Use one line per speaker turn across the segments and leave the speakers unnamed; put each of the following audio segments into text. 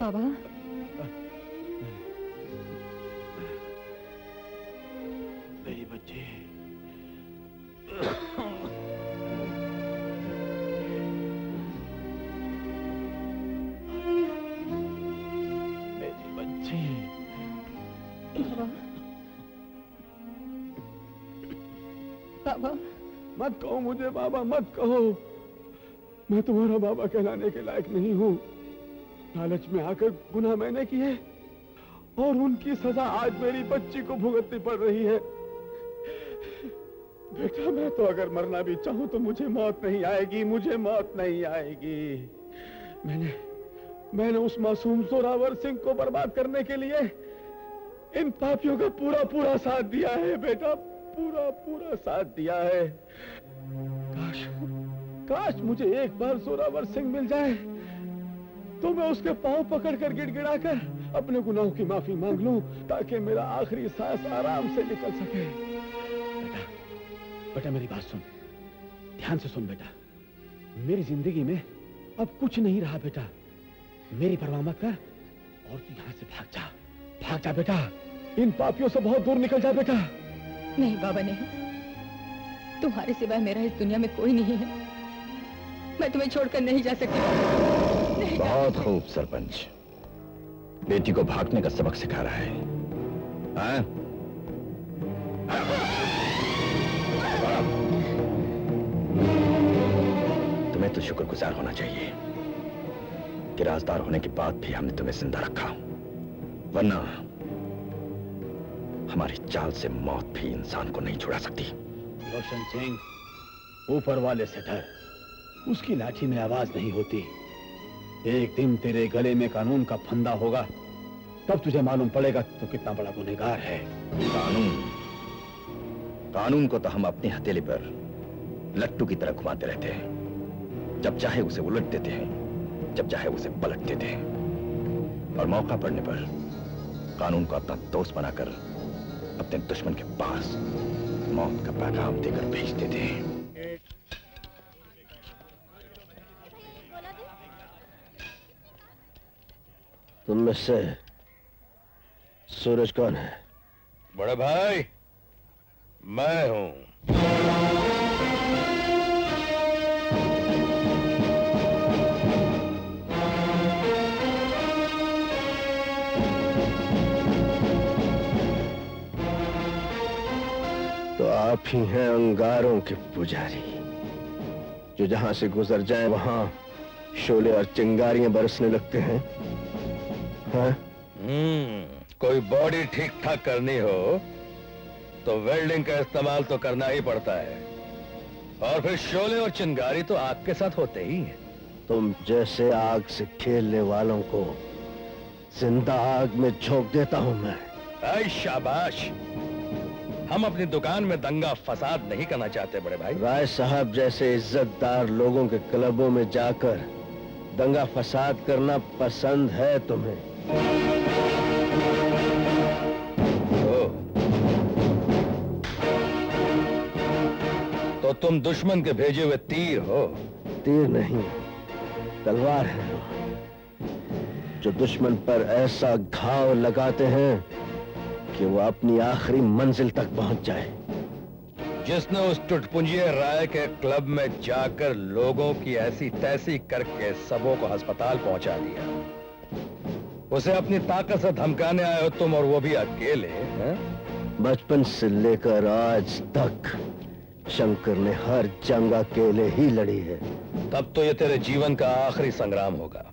बाबा,
मेरी बच्ची, मेरी बच्ची।
बाबा, बाबा,
मत कहो मुझे बाबा, मत कहो। मैं तुम्हारा बाबा कहलाने के लायक नहीं हूँ। लालच में आकर गुनाह मैंने किए और उनकी सजा आज मेरी बच्ची को भुगतनी पड़ रही है। बेटा, मैं तो अगर मरना भी चाहूं तो मुझे मौत नहीं आएगी, मुझे मौत नहीं आएगी। मैंने उस मासूम जोरावर सिंह को बर्बाद करने के लिए इन पापियों का पूरा पूरा साथ दिया है बेटा, पूरा पूरा साथ दिया है। काश मुझे एक बार जोरावर सिंह मिल जाए तो मैं उसके पांव पकड़कर गिड़गिड़ाकर अपने गुनाहों की माफी मांग लूं, ताकि मेरा आखिरी सांस आराम से निकल सके। बेटा, बेटा मेरी बात सुन, ध्यान से सुन बेटा। मेरी जिंदगी में अब कुछ नहीं रहा बेटा। मेरी परवाह मत कर और तू यहां से भाग जा बेटा। इन पापियों से बहुत दूर निकल जा बेटा।
नहीं बाबा, नहीं, तुम्हारे सिवाय मेरा इस दुनिया में कोई नहीं है। मैं तुम्हें छोड़कर नहीं जा सकती।
बहुत खूब सरपंच, बेटी को भागने का सबक सिखा रहा है। हाँ? तुम्हें तो शुक्रगुजार होना चाहिए कि राजदार होने के बाद भी हमने तुम्हें जिंदा रखा, वरना हमारी चाल से मौत भी इंसान को नहीं छुड़ा सकती।
रोशन सिंह, ऊपर वाले से डर, उसकी लाठी में आवाज नहीं होती। एक दिन तेरे गले में कानून का फंदा होगा, तब तुझे मालूम पड़ेगा तो कितना बड़ा गुनहगार है।
कानून को तो हम अपनी हथेली पर लट्टू की तरह घुमाते रहते हैं। जब चाहे उसे उलट देते हैं, जब चाहे उसे पलट देते हैं, और मौका पड़ने पर कानून को अपना दोस्त बनाकर अपने दुश्मन के पास मौत का पैगाम देकर भेज देते हैं।
तुम में से सूरज कौन है?
बड़े भाई, मैं हूं।
तो आप ही हैं अंगारों के पुजारी, जो जहां से गुजर जाए वहां शोले और चिंगारियां बरसने लगते हैं। हाँ?
कोई बॉडी ठीक ठाक करनी हो तो वेल्डिंग का इस्तेमाल तो करना ही पड़ता है, और फिर शोले और चिंगारी तो आग के साथ होते ही हैं।
तुम जैसे आग से खेलने वालों को जिंदा आग में झोंक देता हूं मैं।
ऐ शाबाश, हम अपनी दुकान में दंगा फसाद नहीं करना चाहते बड़े भाई।
राय साहब जैसे इज्जतदार लोगों के क्लबों में जाकर दंगा फसाद करना पसंद है तुम्हें?
तो तुम दुश्मन के भेजे हुए तीर हो?
तीर नहीं, तलवार है, जो दुश्मन पर ऐसा घाव लगाते हैं कि वो अपनी आखिरी मंजिल तक पहुंच जाए।
जिसने उस टुटपुंजिए राय के क्लब में जाकर लोगों की ऐसी तैसी करके सबों को अस्पताल पहुंचा दिया, उसे अपनी ताकत से धमकाने आए हो तुम, और वो भी अकेले। हैं?
बचपन से लेकर आज तक शंकर ने हर जंग अकेले ही लड़ी है।
तब तो ये तेरे जीवन का आखिरी संग्राम होगा।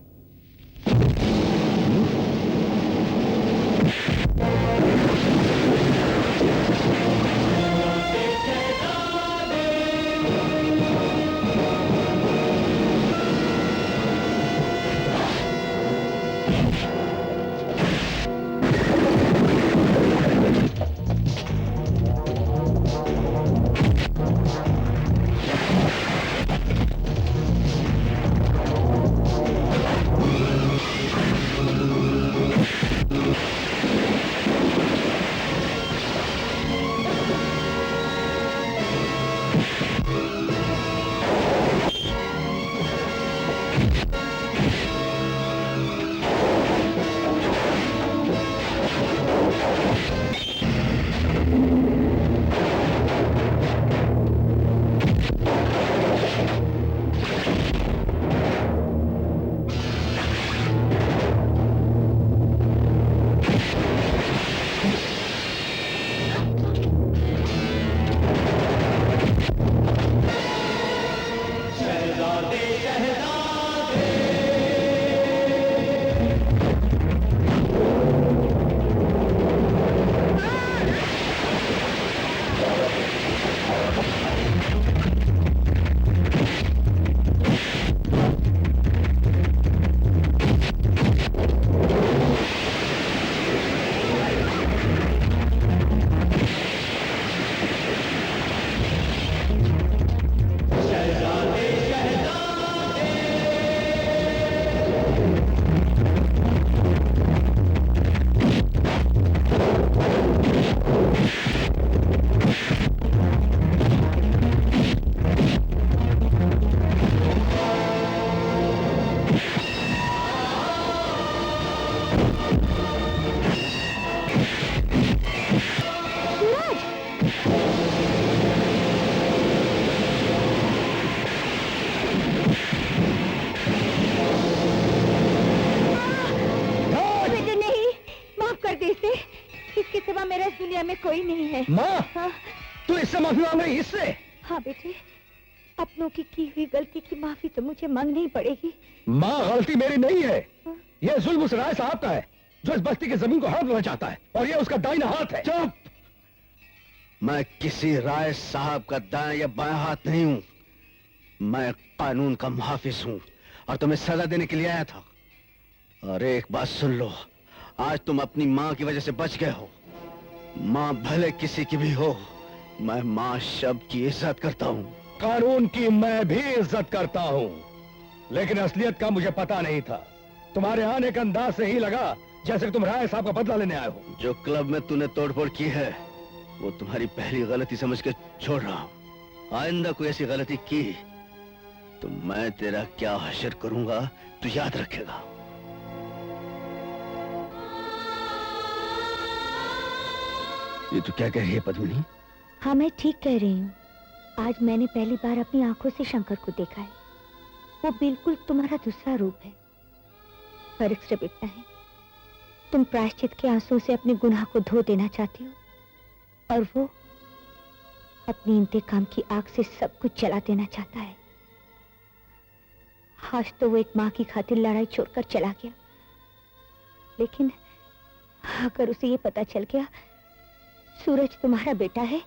इसके सिवा मेरा इस दुनिया में कोई नहीं है।
माँ,
हाँ?
तू इससे माफी मांग रही, इससे?
हाँ बेटे, अपनों की हुई गलती की माफी तो मुझे मांगनी ही पड़ेगी।
माँ, गलती मेरी नहीं है। यह जुल्म उस राय साहब का है जो इस बस्ती की जमीन को हड़प लेना चाहता है, और यह उसका दाहिना हाथ है।
चुप! मैं किसी राय साहब का दाएं या बाएं हाथ नहीं हूं। मैं कानून का मुहाफिज हूं और तुम्हें सजा देने के लिए आया था। और एक बात सुन लो, आज तुम अपनी माँ की वजह से बच गए हो। माँ भले किसी की भी हो, मैं माँ शब्द की इज्जत करता हूँ।
कानून की मैं भी इज्जत करता हूँ, लेकिन असलियत का मुझे पता नहीं था। तुम्हारे आने का अंदाज से ही लगा जैसे कि तुम राय साहब का बदला लेने आए हो।
जो क्लब में तूने तोड़फोड़ की है वो तुम्हारी पहली गलती समझ के छोड़ रहा हूं। आइंदा कोई ऐसी गलती की तो मैं तेरा क्या हशर करूंगा तू याद रखेगा। ये तू क्या कह रही है पद्मिनी?
हाँ, मैं ठीक कह रही हूँ। आज मैंने पहली बार अपनी आंखों से शंकर को देखा है। वो बिल्कुल तुम्हारा दूसरा रूप है। फर्क सिर्फ इतना है, तुम प्रायश्चित के आंसू से अपने गुनाह को धो देना चाहती हो, और वो अपनी इंतकाम की आग से सब कुछ जला देना चाहता है। आज तो वो एक माँ की खातिर लड़ाई छोड़कर चला गया, लेकिन अगर उसे ये पता चल गया सूरज तुम्हारा बेटा है,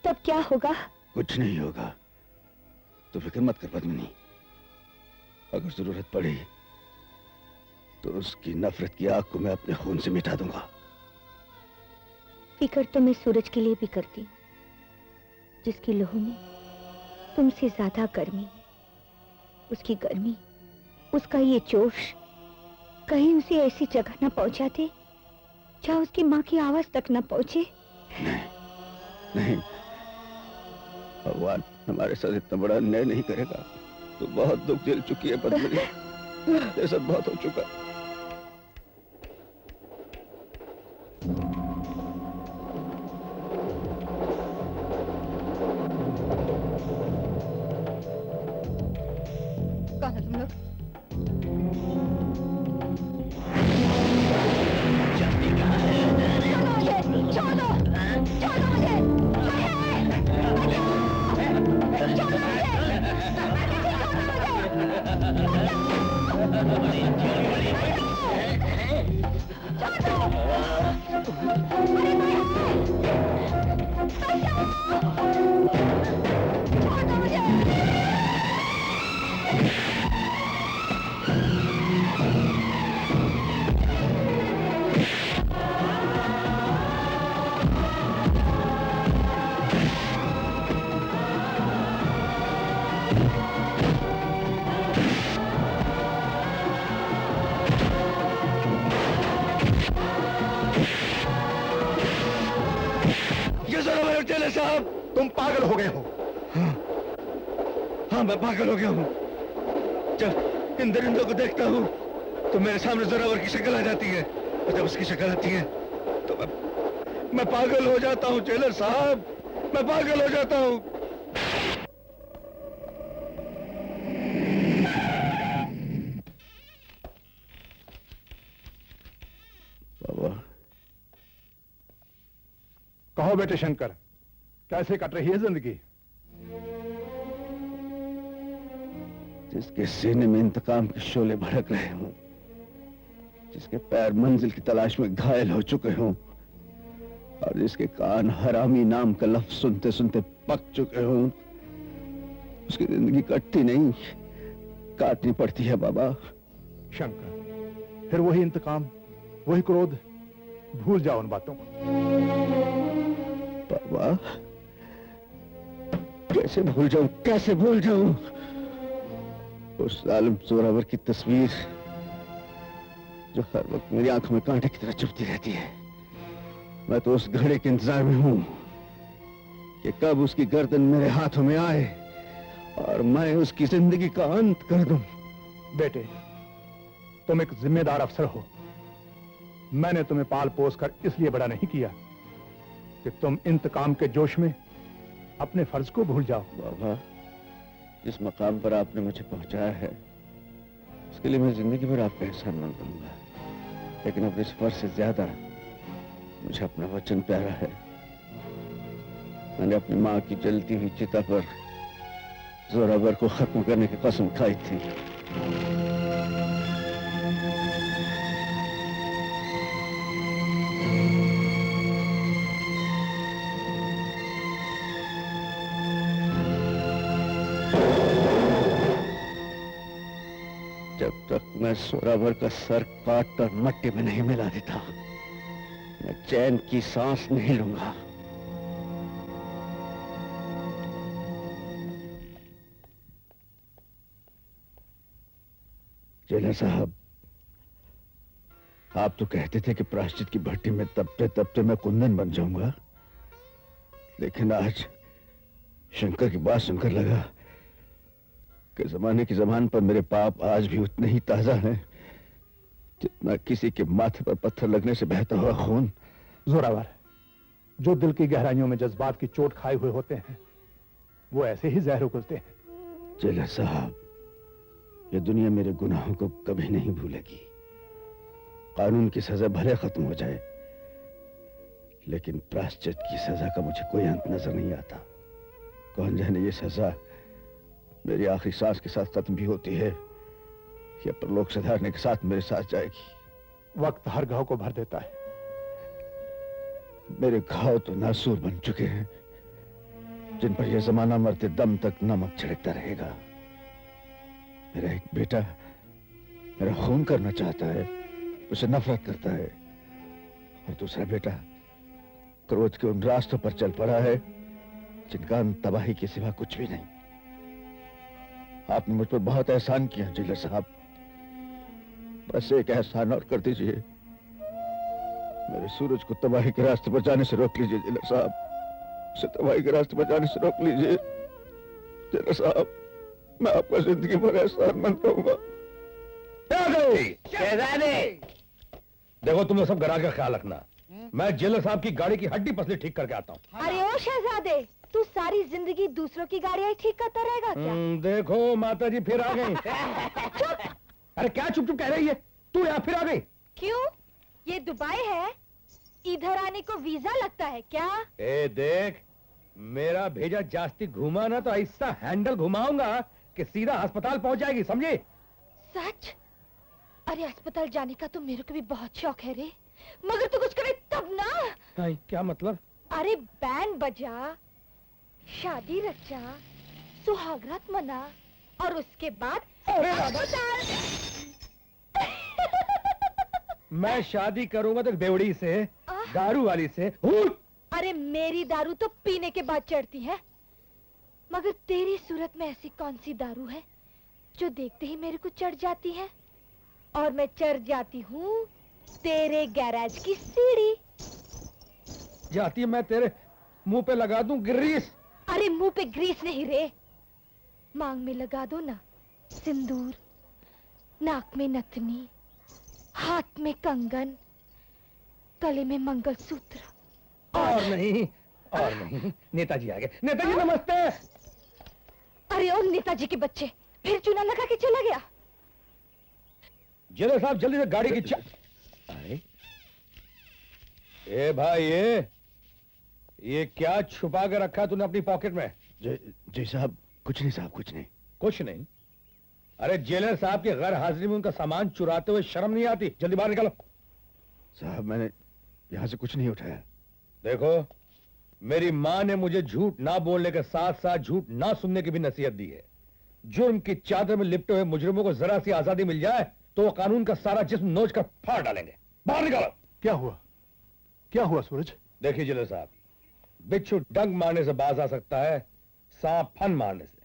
तब क्या होगा?
कुछ नहीं होगा, तो फिक्र मत कर पद्मिनी। अगर जरूरत पड़ी तो उसकी नफरत की आग को मैं अपने खून से मिटा दूंगा।
फिक्र तो मैं सूरज के लिए भी करती हूँ, जिसकी लहू में तुमसे ज्यादा गर्मी है। उसकी गर्मी, उसका ये जोश कहीं उसे ऐसी जगह न पहुंचा दे जहां उसकी माँ की आवाज तक न पहुंचे।
नहीं, नहीं, भगवान हमारे साथ इतना बड़ा अन्याय नहीं करेगा। तो बहुत दुख झेल चुकी है पद्मिनी, ये सब बहुत हो चुका।
कौन है तुम लोग?
छोड़ दो मुझे!
चेले साहब, तुम पागल हो गए हो। हाँ, मैं पागल हो गया हूँ। जब इन दरिंदों को देखता हूँ तो मेरे सामने जोरावर की शक्ल आ जाती है, और जब उसकी शक्ल आती है तो मैं पागल हो जाता हूँ। जेलर साहब, मैं पागल हो जाता हूँ।
बाबा,
कहो बेटे शंकर, कैसे कट रही है जिंदगी?
जिसके सीने में इंतकाम के शोले भड़क रहे हों, जिसके पैर मंजिल की तलाश में घायल हो चुके हों, और जिसके कान हरामी नाम का लफ्ज सुनते सुनते पक चुके हों, उसकी जिंदगी कटती नहीं, काटनी पड़ती है बाबा।
शंकर, फिर वही इंतकाम, वही क्रोध, भूल जाओ उन बातों को।
बाबा, कैसे भूल जाऊं, कैसे भूल जाऊं उस जालिम जोरावर की तस्वीर जो हर वक्त मेरी आंखों में कांटे की तरह चुभती रहती है। मैं तो उस घड़ी के इंतजार में हूं कि कब उसकी गर्दन मेरे हाथों में आए और मैं उसकी जिंदगी का अंत कर दूं।
बेटे, तुम एक जिम्मेदार अफसर हो। मैंने तुम्हें पाल पोस कर इसलिए बड़ा नहीं किया कि तुम इंतकाम के जोश में अपने फर्ज को भूल जाओ।
बाबा, जिस मकाम पर आपने मुझे पहुंचाया है उसके लिए मैं जिंदगी भर आपका एहसान मंद करूंगा, लेकिन अपने इस फर्ज से ज्यादा मुझे अपना वचन प्यारा है। मैंने अपनी माँ की जलती हुई चिता पर जोरावर को खत्म करने की कसम खाई थी। जब तक मैं जोरावर का सर काट कर मट्टी में नहीं मिला देता, मैं चैन की सांस नहीं लूंगा। जेलर साहब, आप तो कहते थे कि प्रायश्चित की भट्टी में तपते तपते मैं कुंदन बन जाऊंगा, लेकिन आज शंकर की बात सुनकर लगा कि जमाने की जबान पर मेरे पाप आज भी उतने ही ताजा हैं जितना किसी के माथे पर पत्थर लगने से बहता हुआ खून।
जोरावर, जो दिल की गहराइयों में जज्बात की चोट खाए हुए होते हैं, वो ऐसे ही जहर उगलते हैं।
जेलर साहब, ये दुनिया मेरे गुनाहों को कभी नहीं भूलेगी। कानून की सजा भले खत्म हो जाए, लेकिन प्रायश्चित की सजा का मुझे कोई अंत नजर नहीं आता। कौन जाने ये सजा मेरी आखिरी सांस के साथ खत्म भी होती है या परलोक सुधारने के साथ मेरे साथ जाएगी।
वक्त हर घाव को भर देता है।
मेरे घाव तो नासूर बन चुके हैं, जिन पर यह जमाना मरते दम तक नमक छिड़कता रहेगा। मेरा एक बेटा मेरा खून करना चाहता है, उसे नफरत करता है, और दूसरा बेटा क्रोध के उन रास्तों पर चल पड़ा है जिनका अंत तबाही के सिवा कुछ भी नहीं। आपने मुझ पर बहुत एहसान किया जेलर साहब, बस एक एहसान और कर दीजिए। मेरे सूरज को तबाही के रास्ते पर जाने से रोक लीजिए जेलर साहब, उसे तबाही के रास्ते पर जाने से रोक लीजिए जेलर साहब। मैं आपका जिंदगी भर एहसानमंद रहूंगा।
देखो, तुम लोग सब गरा का ख्याल रखना। मैं जेलर साहब की गाड़ी की हड्डी पसली ठीक करके आता हूँ।
अरे ओ शहजादे, तू सारी जिंदगी दूसरों की गाड़ियां ठीक करता रहेगा क्या?
देखो माता जी फिर आ गई। अरे क्या चुप चुप कह रही है तू? यहाँ फिर आ गई?
क्यों? ये दुबई है, इधर आने को वीजा लगता है क्या?
ए देख, मेरा भेजा जास्ती घुमा ना तो ऐसा हैंडल घुमाऊंगा कि सीधा अस्पताल पहुंच जाएगी, समझे?
सच? अरे अस्पताल जाने का तो मेरे को भी बहुत शौक है रे, मगर तू कुछ करे तब ना।
नहीं, क्या मतलब?
अरे बैंड बजा, शादी रचा, सुहागरात मना, और उसके बाद अस्पताल।
मैं शादी करूंगा तो बेवड़ी से, दारू वाली से।
अरे मेरी दारू तो पीने के बाद चढ़ती है, मगर तेरी सूरत में ऐसी कौन सी दारू है जो देखते ही मेरे को चढ़ जाती है? और मैं चढ़ जाती हूँ तेरे गैराज की सीढ़ी।
जाती मैं तेरे मुंह पे लगा दूं ग्रीस।
अरे मुंह पे ग्रीस नहीं रे, मांग में लगा दो ना सिंदूर, नाक में नथनी, हाथ में कंगन, गले में मंगलसूत्र।
और नहीं, और नहीं। नेताजी आ गए। नेताजी नमस्ते।
अरे ओ नेताजी के बच्चे, फिर चूना लगा के चला गया।
जेलर साहब जल्दी से गाड़ी की अरे ए भाई, ये क्या छुपा के रखा तूने अपनी पॉकेट में?
जी साहब, कुछ नहीं साहब, कुछ नहीं।
कुछ नहीं? अरे जेलर साहब की गैर हाजिरी में उनका सामान चुराते हुए शर्म नहीं आती? जल्दी बाहर निकालो।
साहब, मैंने यहां से कुछ नहीं उठाया।
देखो, मेरी माँ ने मुझे झूठ ना बोलने के साथ साथ झूठ ना सुनने की भी नसीहत दी है। जुर्म की चादर में लिपटे हुए मुजरिमों को जरा सी आजादी मिल जाए तो वो कानून का सारा जिस्म नोच कर फाड़ डालेंगे। बाहर निकालो।
क्या हुआ? क्या हुआ सूरज?
देखिए जेलर साहब, बिच्छू डंक मारने से बाज आ सकता है, सांप फन मारने से,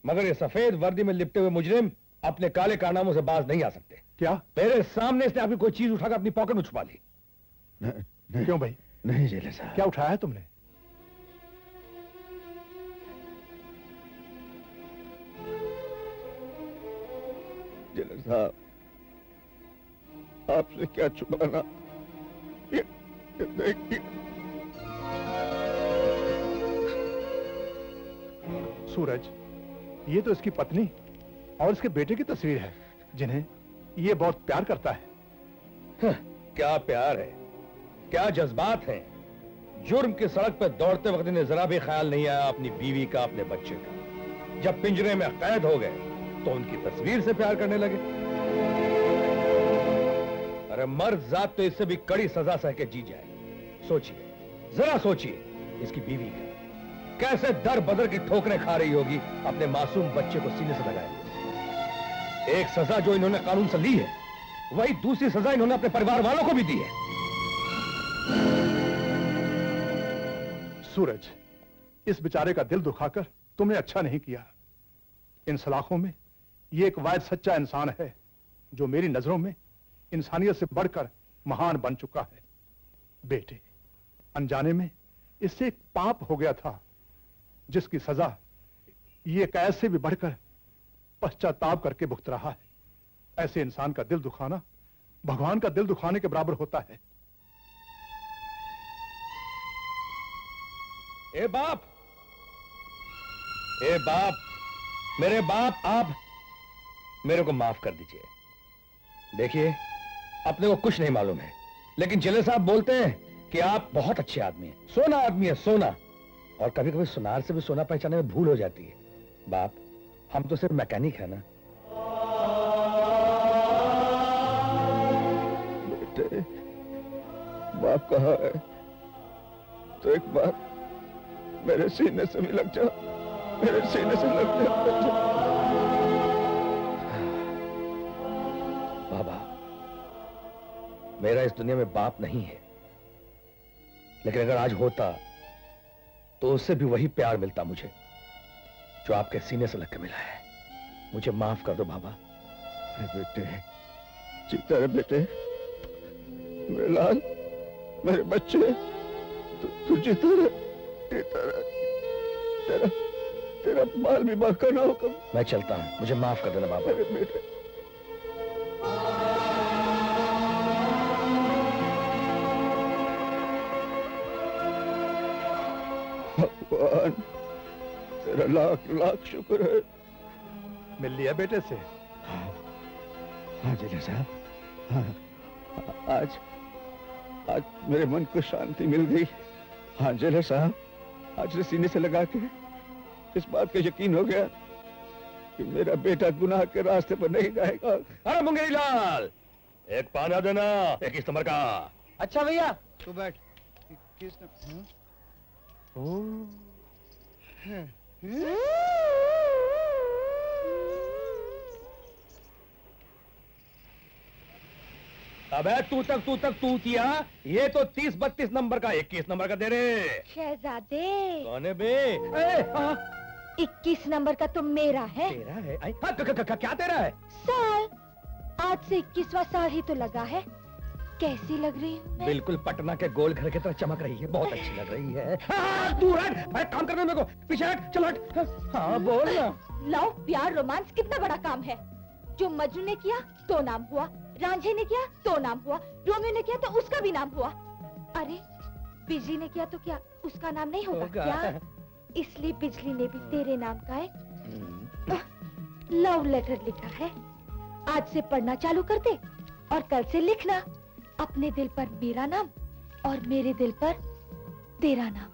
मगर ये सफेद वर्दी में लिपटे हुए मुजरिम अपने काले कारनामों से बाज नहीं आ सकते।
क्या?
मेरे सामने इसने आपकी कोई चीज उठाकर अपनी पॉकेट में छुपा ली।
नहीं। क्यों भाई?
नहीं जेलर साहब।
क्या उठाया है तुमने?
जेलर साहब, आपसे क्या छुपाना, ये देखिए।
सूरज, ये तो इसकी पत्नी और इसके बेटे की तस्वीर है, जिन्हें ये बहुत प्यार करता है।
क्या प्यार है, क्या जज्बात हैं। जुर्म की सड़क पर दौड़ते वक्त इन्हें जरा भी ख्याल नहीं आया अपनी बीवी का, अपने बच्चे का। जब पिंजरे में कैद हो गए तो उनकी तस्वीर से प्यार करने लगे। अरे मर्द जात तो इससे भी कड़ी सजा सह के जी जाए। सोचिए, जरा सोचिए, इसकी बीवी का कैसे दर बदर की ठोकरें खा रही होगी अपने मासूम बच्चे को सीने से लगाए। एक सजा जो इन्होंने कानून से ली है, वही दूसरी सजा इन्होंने अपने परिवार वालों को भी दी है।
सूरज, इस बेचारे का दिल दुखाकर तुमने अच्छा नहीं किया। इन सलाखों में ये एक वाहिद सच्चा इंसान है जो मेरी नजरों में इंसानियत से बढ़कर महान बन चुका है। बेटे, अनजाने में इससे एक पाप हो गया था जिसकी सजा ये कैद से भी बढ़कर पश्चाताप करके भुगत रहा है। ऐसे इंसान का दिल दुखाना भगवान का दिल दुखाने के बराबर होता है।
ए बाप, ए बाप, मेरे बाप, आप मेरे को माफ कर दीजिए। देखिए, अपने को कुछ नहीं मालूम है, लेकिन जिले साहब बोलते हैं कि आप बहुत अच्छे आदमी हैं, सोना आदमी है, सोना। और कभी कभी सुनार से भी सोना पहचानने में भूल हो जाती है। बाप, हम तो सिर्फ मैकेनिक है ना।
बेटे, बाप कहाँ है? तो एक बार मेरे सीने से भी लग जा, मेरे सीने से लग जा।
बाबा, मेरा इस दुनिया में बाप नहीं है, लेकिन अगर आज होता तो उससे भी वही प्यार मिलता मुझे जो आपके सीने से लग के मिला है। मुझे माफ कर दो बाबा।
अरे बेटे, जीता रहे बेटे, मेरे लाल, मेरे बच्चे, तू जीता रहे, जीता रहे। तेरा माल भी बाका ना हो कभी।
मैं चलता हूं, मुझे माफ कर देना बाबा।
अरे बेटे, भगवान तेरा लाख लाख शुक्र है।
मिल लिया बेटे से?
हाँ जिले साहब, हाँ, आज मेरे मन को शांति मिल गई। हाँ जिले साहब, आज सीने से लगा के इस बात का यकीन हो गया कि मेरा बेटा गुनाह के रास्ते पर नहीं जाएगा।
अरे मुंगेरी लाल, एक पाना देना, 21 नंबर का।
अच्छा भैया,
तू बैठ।
अबे तू तक किया, ये तो 30-32 नंबर का, 21 नंबर का दे रे।
शहजादे,
कौन है बे?
21 नंबर का तो मेरा है।
तेरा है? क्या तेरा है?
साल, आज से 21वां साल ही तो लगा है। कैसी लग रही हूँ मैं?
बिल्कुल पटना के गोल घर की तरह चमक रही है, बहुत अच्छी लग रही है। दूर हट, भाई काम करने मेरे को, पीछे हट, चल हट। हाँ बोल ना।
लव, प्यार, रोमांस कितना बड़ा काम है। जो मजनू ने किया तो नाम हुआ, रांझे ने किया तो नाम हुआ, रोमियो ने किया तो उसका भी नाम हुआ। अरे बिजली ने किया तो क्या उसका नाम नहीं होगा क्या? इसलिए बिजली ने भी तेरे नाम का एक लव लेटर लिखा है। आज से पढ़ना चालू कर दे और कल से लिखना, अपने दिल पर मेरा नाम और मेरे दिल पर तेरा नाम।